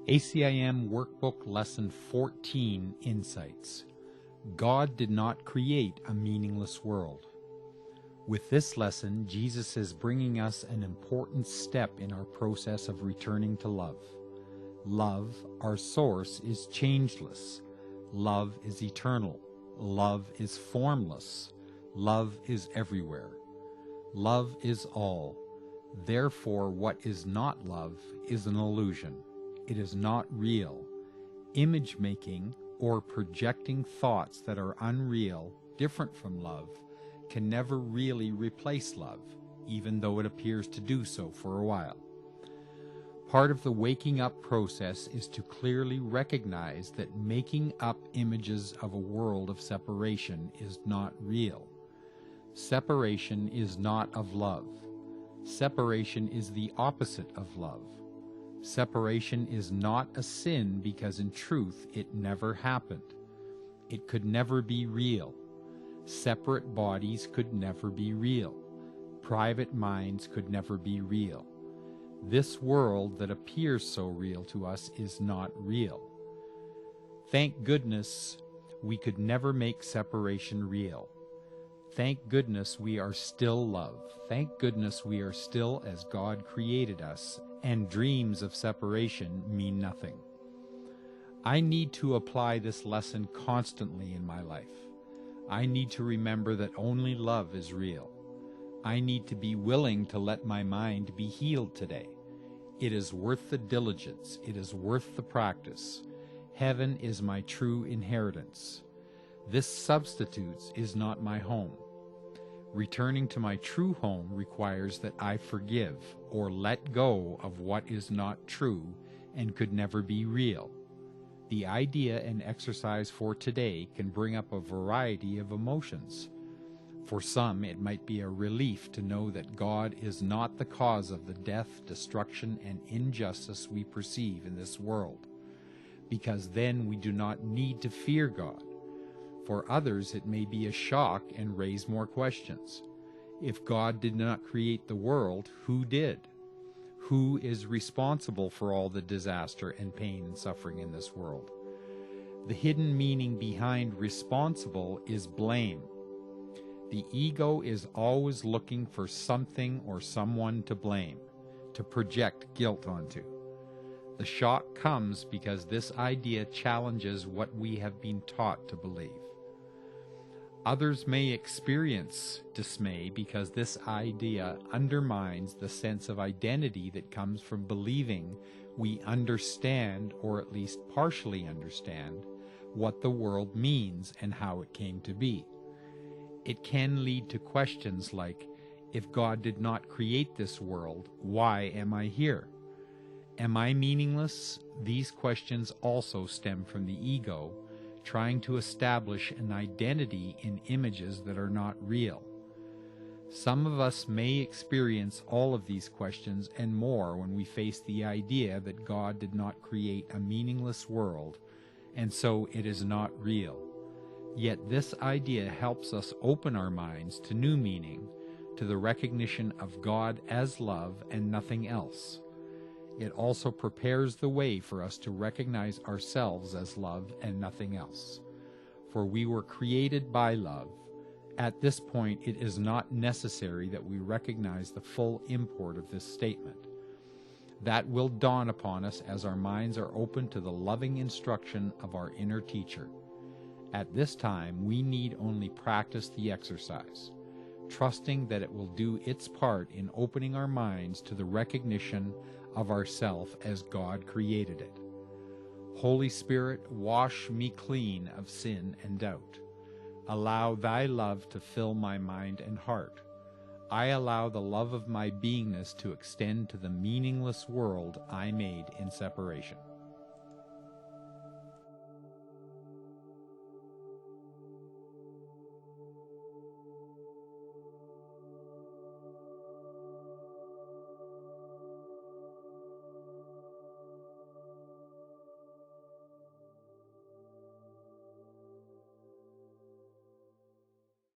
ACIM Workbook Lesson 14 Insights. God did not create a meaningless world. With this lesson, Jesus is bringing us an important step in our process of returning to love. Love, our source, is changeless. Love is eternal. Love is formless. Love is everywhere. Love is all. Therefore, what is not love is an illusion. It is not real. Image-making or projecting thoughts that are unreal, different from love, can never really replace love, even though it appears to do so for a while. Part of the waking up process is to clearly recognize that making up images of a world of separation is not real. Separation is not of love. Separation is the opposite of love. Separation is not a sin because in truth it never happened. It could never be real. Separate bodies could never be real. Private minds could never be real. This world that appears so real to us is not real. Thank goodness we could never make separation real. Thank goodness we are still love. Thank goodness we are still as God created us, and dreams of separation mean nothing. I need to apply this lesson constantly in my life. I need to remember that only love is real. I need to be willing to let my mind be healed today. It is worth the diligence. It is worth the practice. Heaven is my true inheritance. This substitutes is not my home. Returning to my true home requires that I forgive or let go of what is not true and could never be real. The idea and exercise for today can bring up a variety of emotions. For some, it might be a relief to know that God is not the cause of the death, destruction, and injustice we perceive in this world, because then we do not need to fear God. For others, it may be a shock and raise more questions. If God did not create the world, who did? Who is responsible for all the disaster and pain and suffering in this world? The hidden meaning behind responsible is blame. The ego is always looking for something or someone to blame, to project guilt onto. The shock comes because this idea challenges what we have been taught to believe. Others may experience dismay because this idea undermines the sense of identity that comes from believing we understand, or at least partially understand, what the world means and how it came to be. It can lead to questions like, if God did not create this world, why am I here? Am I meaningless? These questions also stem from the ego, trying to establish an identity in images that are not real. Some of us may experience all of these questions and more when we face the idea that God did not create a meaningless world, and so it is not real. Yet this idea helps us open our minds to new meaning, to the recognition of God as love and nothing else. It also prepares the way for us to recognize ourselves as love and nothing else. For we were created by love. At this point, it is not necessary that we recognize the full import of this statement. That will dawn upon us as our minds are open to the loving instruction of our inner teacher. At this time, we need only practice the exercise, trusting that it will do its part in opening our minds to the recognition of ourself as God created it. Holy Spirit, wash me clean of sin and doubt. Allow thy love to fill my mind and heart. I allow the love of my beingness to extend to the meaningless world I made in separation.